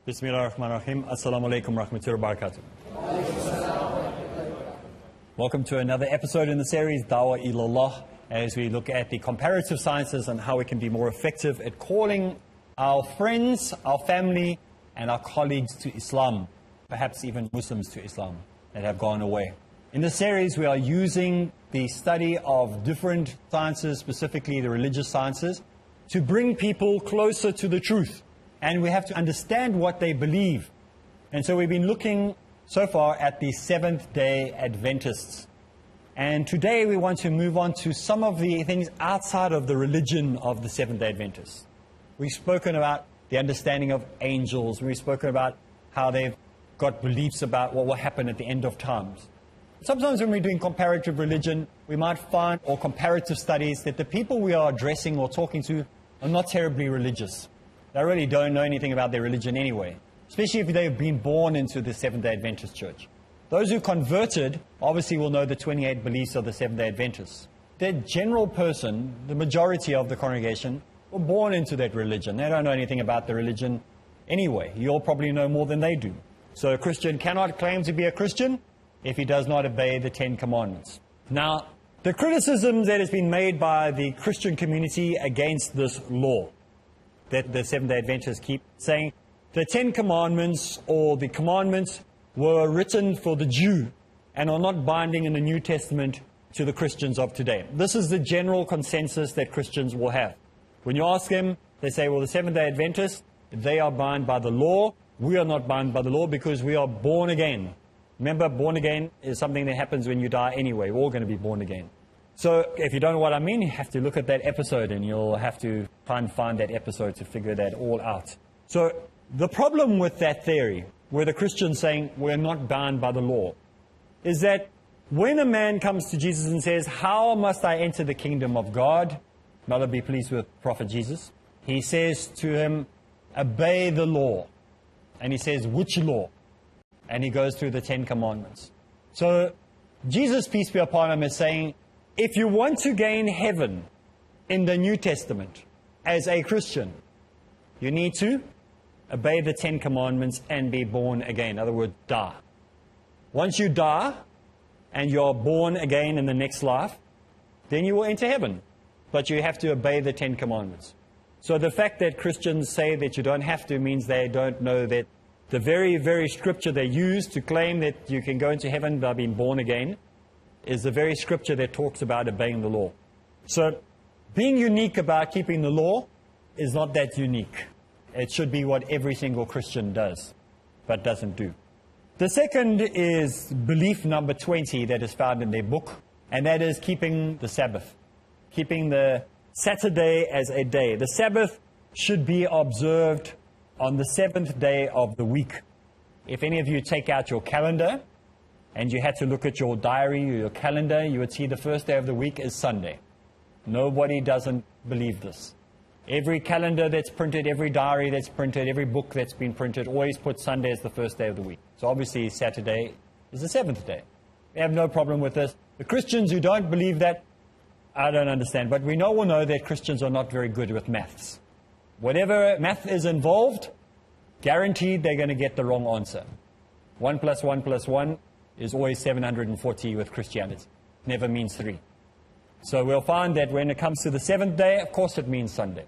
Bismillahirrahmanirrahim. Assalamu alaikum rahmatullahi wa barakatuh. Welcome to another episode in the series Dawah IlAllah, as we look at the comparative sciences and how we can be more effective at calling our friends, our family, and our colleagues to Islam, perhaps even Muslims to Islam that have gone away. In this series, we are using the study of different sciences, specifically the religious sciences, to bring people closer to the truth. And we have to understand what they believe. And so we've been looking so far at the Seventh-day Adventists. And today we want to move on to some of the things outside of the religion of the Seventh-day Adventists. We've spoken about the understanding of angels. We've spoken about how they've got beliefs about what will happen at the end of times. Sometimes when we're doing comparative religion, we might find, or comparative studies, that the people we are addressing or talking to are not terribly religious. They really don't know anything about their religion anyway, especially if they've been born into the Seventh-day Adventist Church. Those who converted obviously will know the 28 beliefs of the Seventh-day Adventists. The general person, the majority of the congregation, were born into that religion. They don't know anything about the religion anyway. You'll probably know more than they do. So a Christian cannot claim to be a Christian if he does not obey the 10 Commandments. Now, the criticism that has been made by the Christian community against this law that the Seventh-day Adventists keep saying, the 10 Commandments or the commandments were written for the Jew and are not binding in the New Testament to the Christians of today. This is the general consensus that Christians will have. When you ask them, they say, well, the Seventh-day Adventists, they are bound by the law. We are not bound by the law because we are born again. Remember, born again is something that happens when you die anyway. We're all going to be born again. So if you don't know what I mean, you have to look at that episode and you'll have to try and find that episode to figure that all out. So the problem with that theory, where the Christians saying we're not bound by the law, is that when a man comes to Jesus and says, how must I enter the kingdom of God? May Allah be pleased with Prophet Jesus. He says to him, obey the law. And he says, which law? And he goes through the 10 Commandments. So Jesus, peace be upon him, is saying, if you want to gain heaven in the New Testament as a Christian, you need to obey the 10 Commandments and be born again. In other words, die. Once you die and you're born again in the next life, then you will enter heaven. But you have to obey the 10 Commandments. So the fact that Christians say that you don't have to means they don't know that the very, very scripture they use to claim that you can go into heaven by being born again is the very scripture that talks about obeying the law. So being unique about keeping the law is not that unique. It should be what every single Christian does, but doesn't do. The second is belief number 20 that is found in their book, and that is keeping the Sabbath. Keeping the Saturday as a day. The Sabbath should be observed on the 7th day of the week. If any of you take out your calendar, and you had to look at your diary or your calendar, you would see the first day of the week is Sunday. Nobody doesn't believe this. Every calendar that's printed, every diary that's printed, every book that's been printed, always puts Sunday as the first day of the week. So obviously Saturday is the 7th day. We have no problem with this. The Christians who don't believe that, I don't understand. But we all know that Christians are not very good with maths. Whatever math is involved, guaranteed they're going to get the wrong answer. 1 plus 1 plus 1 is always 740 with Christianity. Never means 3. So we'll find that when it comes to the 7th day, of course it means Sunday.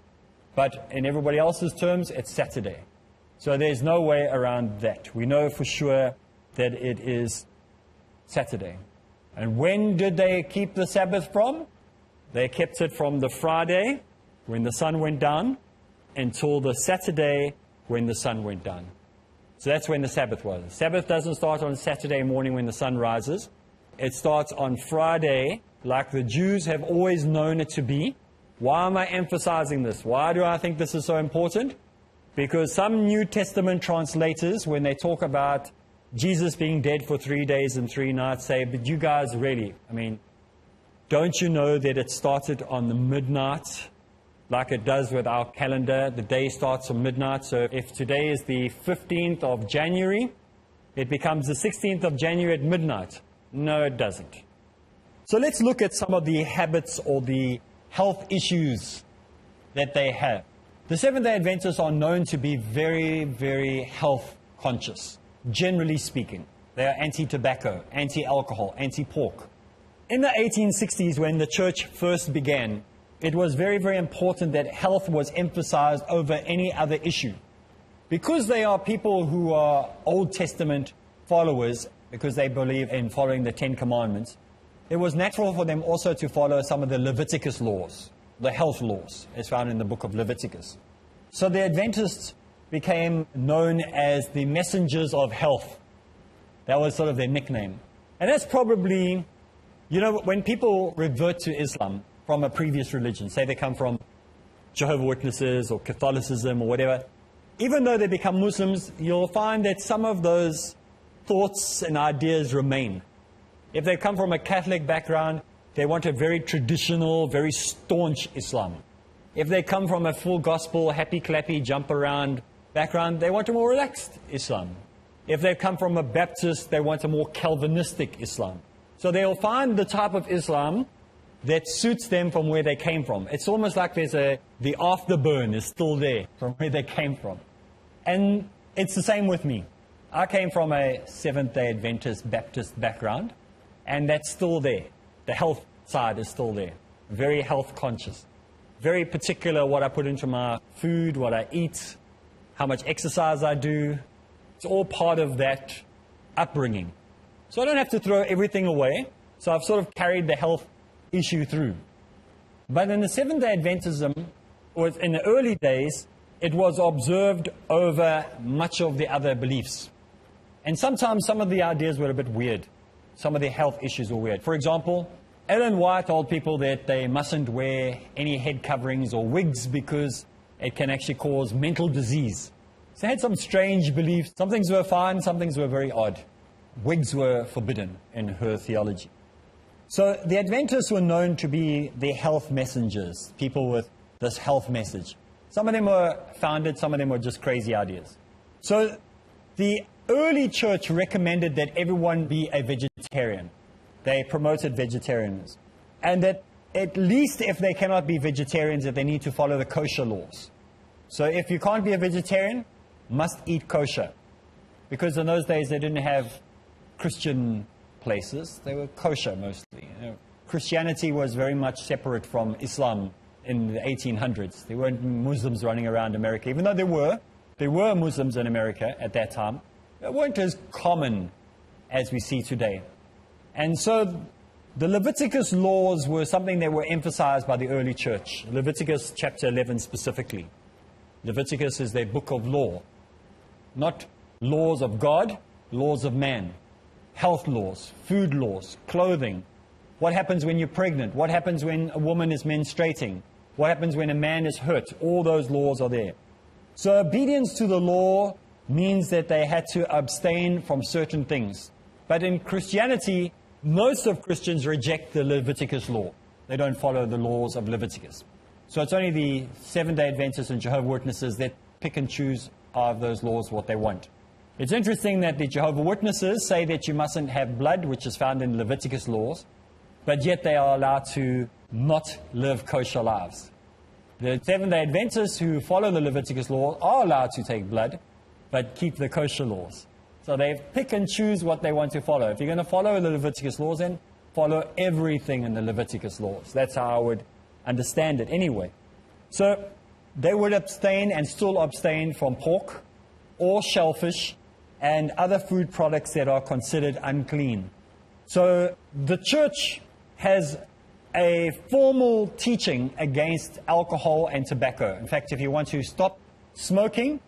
But in everybody else's terms, it's Saturday. So there's no way around that. We know for sure that it is Saturday. And when did they keep the Sabbath from? They kept it from the Friday, when the sun went down, until the Saturday, when the sun went down. So that's when the Sabbath was. The Sabbath doesn't start on Saturday morning when the sun rises. It starts on Friday, like the Jews have always known it to be. Why am I emphasizing this? Why do I think this is so important? Because some New Testament translators, when they talk about Jesus being dead for 3 days and 3 nights, say, but you guys really, don't you know that it started on the midnight? Like it does with our calendar, the day starts on midnight. So if today is the 15th of January, it becomes the 16th of January at midnight. No, it doesn't. So let's look at some of the habits or the health issues that they have. The Seventh-day Adventists are known to be very, very health conscious, generally speaking. They are anti-tobacco, anti-alcohol, anti-pork. In the 1860s, when the church first began, it was very, very important that health was emphasized over any other issue. Because they are people who are Old Testament followers, because they believe in following the Ten Commandments, it was natural for them also to follow some of the Leviticus laws, the health laws, as found in the book of Leviticus. So the Adventists became known as the messengers of health. That was sort of their nickname. And that's probably, you know, when people revert to Islam from a previous religion, say they come from Jehovah's Witnesses or Catholicism or whatever, even though they become Muslims, you'll find that some of those thoughts and ideas remain. If they come from a Catholic background, they want a very traditional, very staunch Islam. If they come from a full gospel, happy-clappy, jump-around background, they want a more relaxed Islam. If they come from a Baptist, they want a more Calvinistic Islam. So they'll find the type of Islam that suits them from where they came from. It's almost like the afterburn is still there from where they came from. And it's the same with me. I came from a Seventh-day Adventist Baptist background, and that's still there. The health side is still there. Very health conscious. Very particular what I put into my food, what I eat, how much exercise I do. It's all part of that upbringing. So I don't have to throw everything away. So I've sort of carried the health issue through. But in the Seventh-day Adventism, or in the early days, it was observed over much of the other beliefs. And sometimes some of the ideas were a bit weird. Some of the health issues were weird. For example, Ellen White told people that they mustn't wear any head coverings or wigs because it can actually cause mental disease. So they had some strange beliefs. Some things were fine, some things were very odd. Wigs were forbidden in her theology. So the Adventists were known to be the health messengers, people with this health message. Some of them were founded, some of them were just crazy ideas. So the early church recommended that everyone be a vegetarian. They promoted vegetarianism. And that at least if they cannot be vegetarians, that they need to follow the kosher laws. So if you can't be a vegetarian, must eat kosher. Because in those days they didn't have Christian places, they were kosher mostly. Christianity was very much separate from Islam in the 1800s. There weren't Muslims running around America, even though there were Muslims in America at that time. They weren't as common as we see today. And so the Leviticus laws were something that were emphasized by the early church. Leviticus chapter 11 specifically. Leviticus is their book of law. Not laws of God, laws of man. Health laws, food laws, clothing. What happens when you're pregnant? What happens when a woman is menstruating? What happens when a man is hurt? All those laws are there. So obedience to the law means that they had to abstain from certain things. But in Christianity, most of Christians reject the Leviticus law. They don't follow the laws of Leviticus. So it's only the Seventh-day Adventists and Jehovah's Witnesses that pick and choose of those laws what they want. It's interesting that the Jehovah's Witnesses say that you mustn't have blood, which is found in Leviticus laws, but yet they are allowed to not live kosher lives. The Seventh-day Adventists who follow the Leviticus law are allowed to take blood, but keep the kosher laws. So they pick and choose what they want to follow. If you're going to follow the Leviticus laws, then follow everything in the Leviticus laws. That's how I would understand it anyway. So they would abstain and still abstain from pork or shellfish and other food products that are considered unclean. So the church has a formal teaching against alcohol and tobacco. In fact, if you want to stop smoking,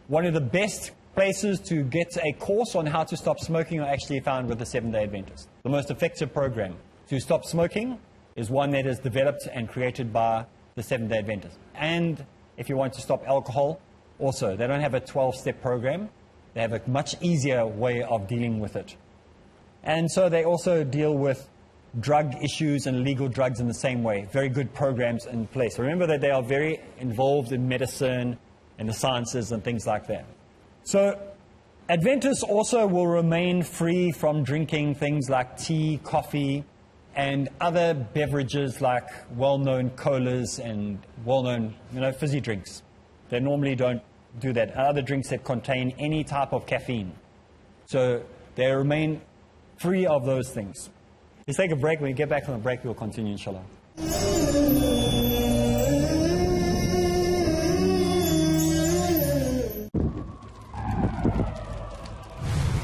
one of the best places to get a course on how to stop smoking are actually found with the Seventh-day Adventists. The most effective program to stop smoking is one that is developed and created by the Seventh-day Adventists. And if you want to stop alcohol, also, they don't have a 12-step program. They have a much easier way of dealing with it. And so they also deal with drug issues and illegal drugs in the same way. Very good programs in place. Remember that they are very involved in medicine and the sciences and things like that. So Adventists also will remain free from drinking things like tea, coffee, and other beverages like well-known colas and well-known, fizzy drinks. They normally don't do that. Other drinks that contain any type of caffeine. So they remain free of those things. Let's take a break. When we get back from the break, we'll continue, inshallah.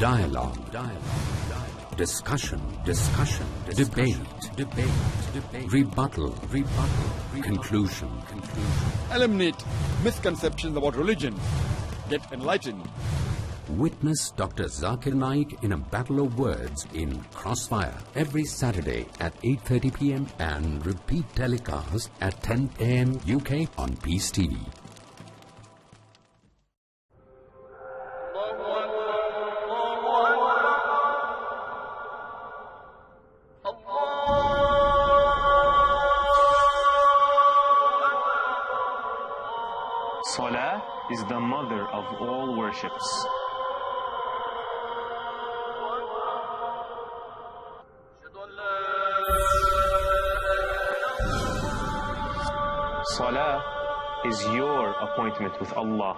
Dialogue. Discussion. Debate. Rebuttal. Conclusion. Eliminate misconceptions about religion. Get enlightened. Witness Dr. Zakir Naik in a battle of words in Crossfire every Saturday at 8:30 p.m. and repeat telecast at 10 a.m. UK on Peace TV. Salah is the mother of all worships. Salah is your appointment with Allah.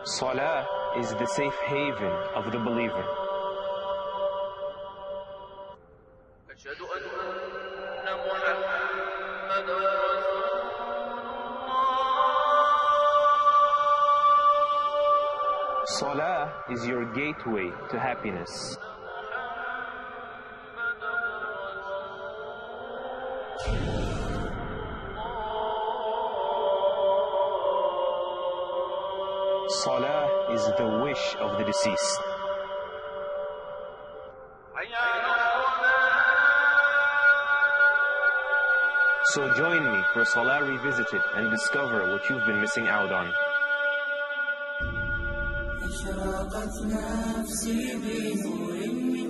Salah is the safe haven of the believer. Salah is your gateway to happiness. Salah is the wish of the deceased. So join me for Salah Revisited and discover what you've been missing out on.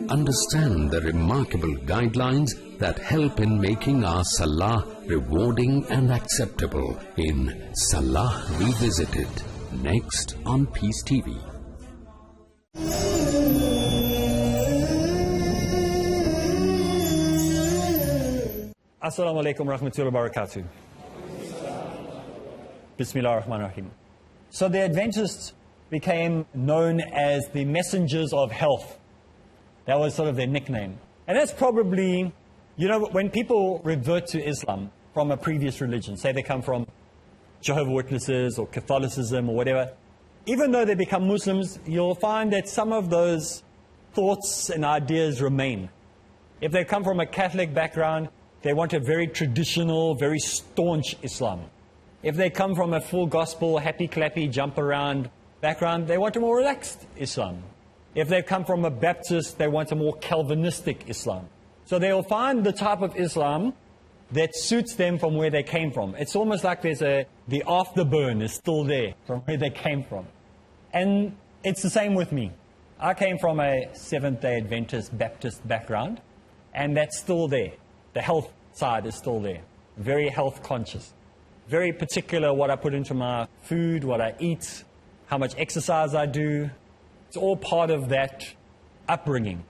Understand the remarkable guidelines that help in making our Salah rewarding and acceptable in Salah Revisited. Next on Peace TV. Assalamu alaikum rahmatullahi wa barakatuh. Bismillah ar-Rahman ar-Rahim. So the Adventists became known as the messengers of health. That was sort of their nickname. And that's probably, you know, when people revert to Islam from a previous religion, say they come from Jehovah's Witnesses or Catholicism or whatever, even though they become Muslims, you'll find that some of those thoughts and ideas remain. If they come from a Catholic background, they want a very traditional, very staunch Islam. If they come from a full gospel, happy clappy, jump around background, they want a more relaxed Islam. If they come from a Baptist, they want a more Calvinistic Islam. So they'll find the type of Islam that suits them from where they came from. It's almost like the afterburn is still there from where they came from. And it's the same with me. I came from a Seventh-day Adventist Baptist background, and that's still there. The health side is still there. Very health conscious. Very particular what I put into my food, what I eat, how much exercise I do. It's all part of that upbringing.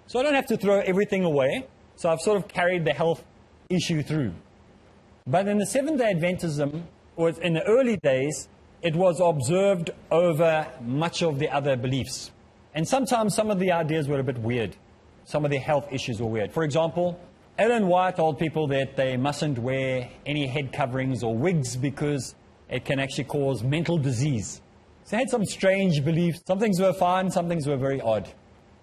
So I don't have to throw everything away. So I've sort of carried the health issue through. But in the Seventh-day Adventism, or in the early days, it was observed over much of the other beliefs. And sometimes some of the ideas were a bit weird. Some of the health issues were weird. For example, Ellen White told people that they mustn't wear any head coverings or wigs because it can actually cause mental disease. So they had some strange beliefs. Some things were fine, some things were very odd.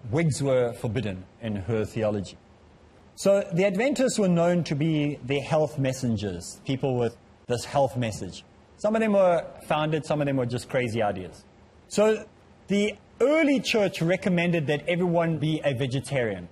Wigs were forbidden in her theology. So the Adventists were known to be the health messengers, people with this health message. Some of them were founded, some of them were just crazy ideas. So the early church recommended that everyone be a vegetarian.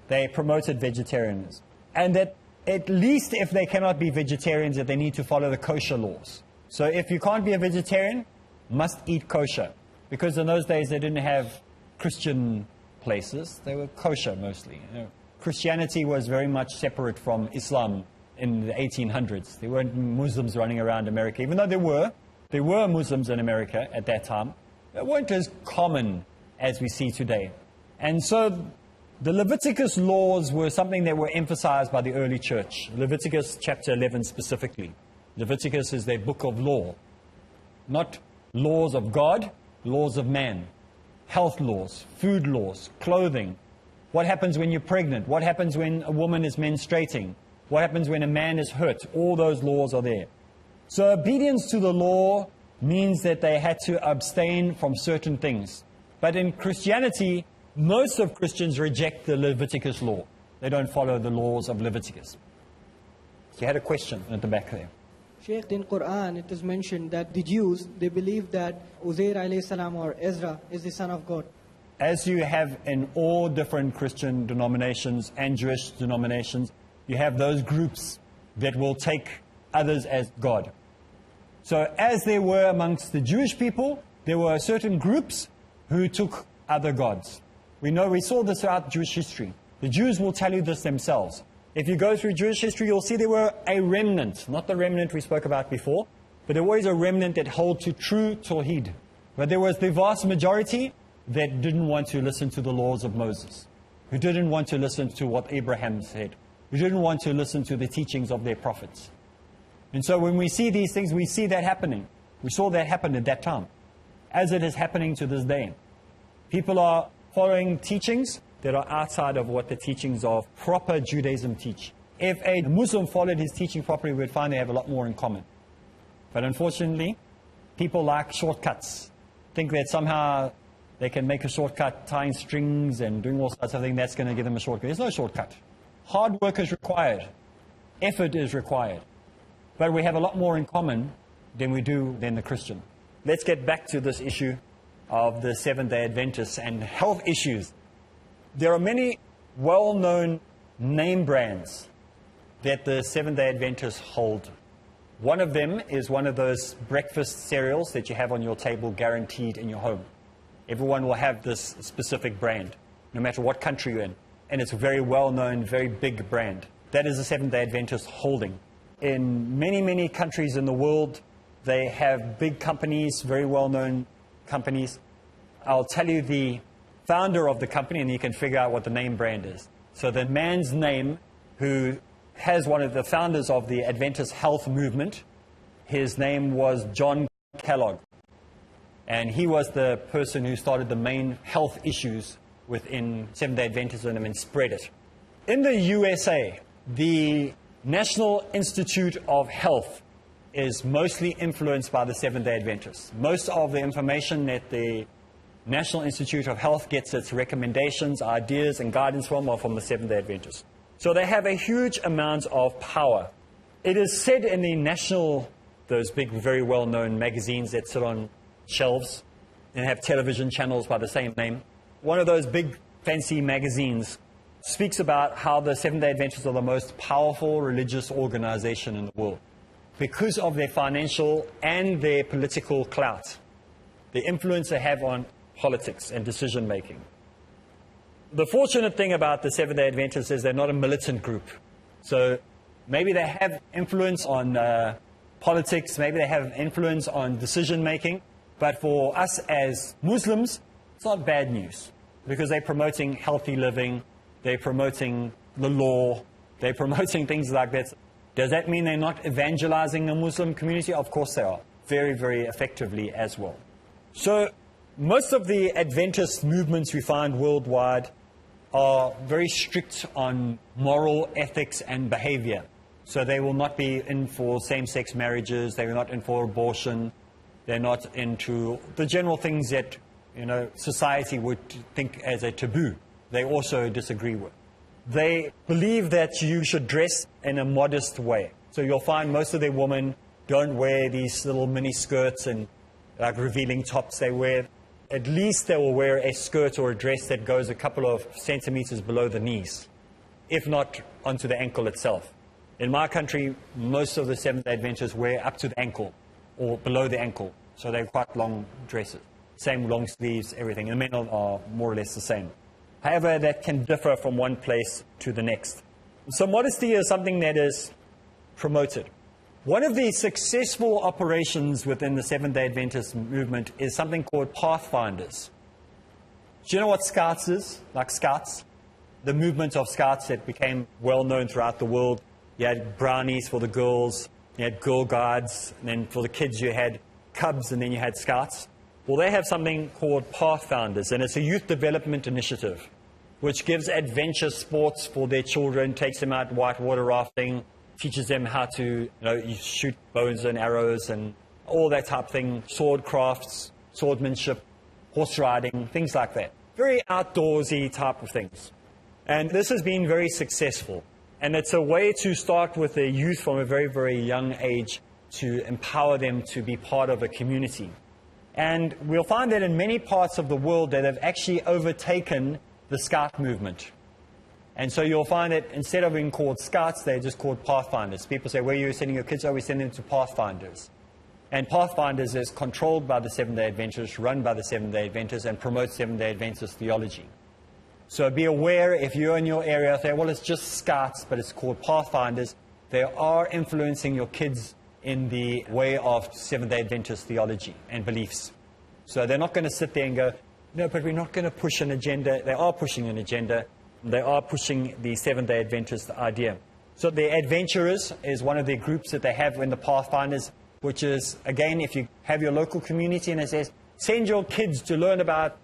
They promoted vegetarianism. And that at least if they cannot be vegetarians, that they need to follow the kosher laws. So if you can't be a vegetarian, must eat kosher. Because in those days they didn't have Christian places. They were kosher mostly. You know, Christianity was very much separate from Islam in the 1800s. There weren't Muslims running around America. Even though there were Muslims in America at that time. They weren't as common as we see today. And so The Leviticus laws were something that were emphasized by the early church. Leviticus chapter 11 specifically. Leviticus is their book of law. Not laws of God, laws of man. Health laws, food laws, clothing. What happens when you're pregnant? What happens when a woman is menstruating? What happens when a man is hurt? All those laws are there. So obedience to the law means that they had to abstain from certain things. But in Christianity, most of Christians reject the Leviticus law. They don't follow the laws of Leviticus. You had a question at the back there. Sheikh, in Quran it is mentioned that the Jews, they believe that Uzair alayhi salam or Ezra is the son of God. As you have in all different Christian denominations and Jewish denominations, you have those groups that will take others as God. So as there were amongst the Jewish people, there were certain groups who took other gods. We saw this throughout Jewish history. The Jews will tell you this themselves. If you go through Jewish history, you'll see there were a remnant, not the remnant we spoke about before, but there was a remnant that held to true Tawheed. But there was the vast majority that didn't want to listen to the laws of Moses, who didn't want to listen to what Abraham said, who didn't want to listen to the teachings of their prophets. And so when we see these things, we see that happening. We saw that happen at that time, as it is happening to this day. People are following teachings that are outside of what the teachings of proper Judaism teach. If a Muslim followed his teaching properly, we'd find they have a lot more in common. But unfortunately, people like shortcuts. Think that somehow they can make a shortcut, tying strings and doing all sorts of things, that's going to give them a shortcut. There's no shortcut. Hard work is required. Effort is required. But we have a lot more in common than we do than the Christian. Let's get back to this issue of the Seventh-day Adventists and health issues. There are many well-known name brands that the Seventh-day Adventists hold. One of them is one of those breakfast cereals that you have on your table guaranteed in your home. Everyone will have this specific brand, no matter what country you're in. And it's a very well-known, very big brand. That is the Seventh-day Adventist holding. In many, many countries in the world, they have big companies, very well-known companies. I'll tell you the founder of the company, and you can figure out what the name brand is. So the man's name, who has one of the founders of the Adventist health movement, his name was John Kellogg. And he was the person who started the main health issues within Seventh-day Adventism and spread it. In the USA, the National Institute of Health is mostly influenced by the Seventh-day Adventists. Most of the information that the National Institute of Health gets its recommendations, ideas, and guidance from are from the Seventh-day Adventists. So they have a huge amount of power. It is said in the national, those big, very well-known magazines that sit on shelves and have television channels by the same name, one of those big, fancy magazines speaks about how the Seventh-day Adventists are the most powerful religious organization in the world because of their financial and their political clout, the influence they have on politics and decision-making. The fortunate thing about the Seventh-day Adventists is they're not a militant group. So maybe they have influence on politics, maybe they have influence on decision-making, but for us as Muslims, it's not bad news because they're promoting healthy living, they're promoting the law, they're promoting things like that. Does that mean they're not evangelizing the Muslim community? Of course they are, very, very effectively as well. So most of the Adventist movements we find worldwide are very strict on moral ethics and behavior. So they will not be in for same-sex marriages, they're not in for abortion, they're not into the general things that, society would think as a taboo. They also disagree with. They believe that you should dress in a modest way. So you'll find most of the women don't wear these little mini skirts and like revealing tops. They wear, at least they will wear a skirt or a dress that goes a couple of centimeters below the knees, if not onto the ankle itself. In my country, most of the Seventh-day Adventists wear up to the ankle or below the ankle. So they're quite long dresses. Same long sleeves, everything. And the men are more or less the same. However, that can differ from one place to the next. So modesty is something that is promoted. One of the successful operations within the Seventh-day Adventist movement is something called Pathfinders. Do you know what Scouts is? Like Scouts? the movement of Scouts that became well known throughout the world. You had brownies for the girls, you had Girl Guides, and then for the kids you had Cubs, and then you had Scouts. Well, they have something called Pathfinders, and it's a youth development initiative which gives adventure sports for their children, takes them out whitewater rafting, teaches them how to you shoot bows and arrows and all that type of thing, sword crafts, swordsmanship, horse riding, things like that. Very outdoorsy type of things. And this has been very successful. And it's a way to start with the youth from a very, very young age to empower them to be part of a community. And we'll find that in many parts of the world that have actually overtaken the Scout movement. And so you'll find that instead of being called Scouts, they're just called Pathfinders. People say, where are you sending your kids? Oh, we send them to Pathfinders. And Pathfinders is controlled by the Seventh-day Adventists, run by the Seventh-day Adventists, and promotes Seventh-day Adventist theology. So be aware if you're in your area, say, well, it's just Scouts, but it's called Pathfinders. They are influencing your kids in the way of Seventh-day Adventist theology and beliefs. So they're not going to sit there and go, no, but we're not going to push an agenda. They are pushing an agenda. They are pushing the Seventh-day Adventist idea. So the Adventurers is one of their groups that they have in the Pathfinders, which is, again, if you have your local community and it says, send your kids to learn about,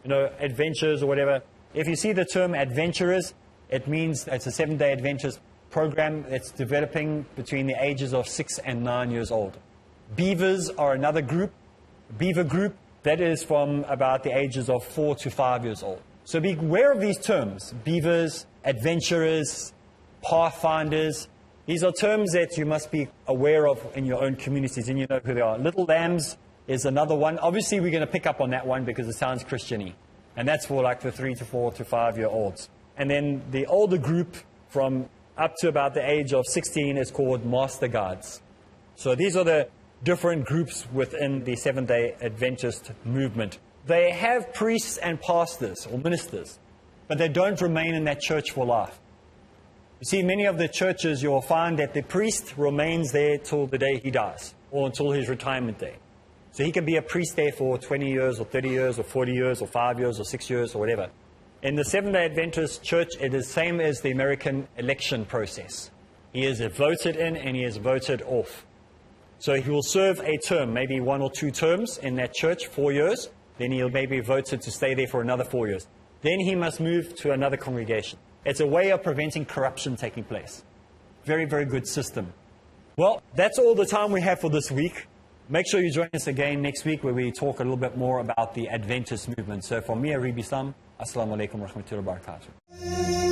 adventures or whatever. If you see the term Adventurers, it means it's a Seventh-day Adventist program that's developing between the ages of 6 and 9 years old. Beavers are another group, Beaver group, that is from about the ages of 4 to 5 years old. So be aware of these terms, Beavers, Adventurers, Pathfinders. These are terms that you must be aware of in your own communities, and you know who they are. Little Lambs is another one. Obviously, we're going to pick up on that one because it sounds Christian-y. And that's for like the 3 to 4 to 5 year olds. And then the older group from up to about the age of 16 is called Master Guides. So these are the different groups within the Seventh-day Adventist movement. They have priests and pastors or ministers, but they don't remain in that church for life. You see, many of the churches you'll find that the priest remains there till the day he dies or until his retirement day. So he can be a priest there for 20 years or 30 years or 40 years or 5 years or 6 years or whatever. In the Seventh-day Adventist church, it is the same as the American election process. He is voted in and he is voted off. So he will serve a term, maybe 1 or 2 terms in that church, 4 years. Then he'll maybe voted to stay there for another 4 years. Then he must move to another congregation. It's a way of preventing corruption taking place. Very, very good system. Well, that's all the time we have for this week. Make sure you join us again next week where we talk a little bit more about the Adventist movement. So from me, Areeb, Assalamu alaikum wa rahmatullahi wa barakatuh.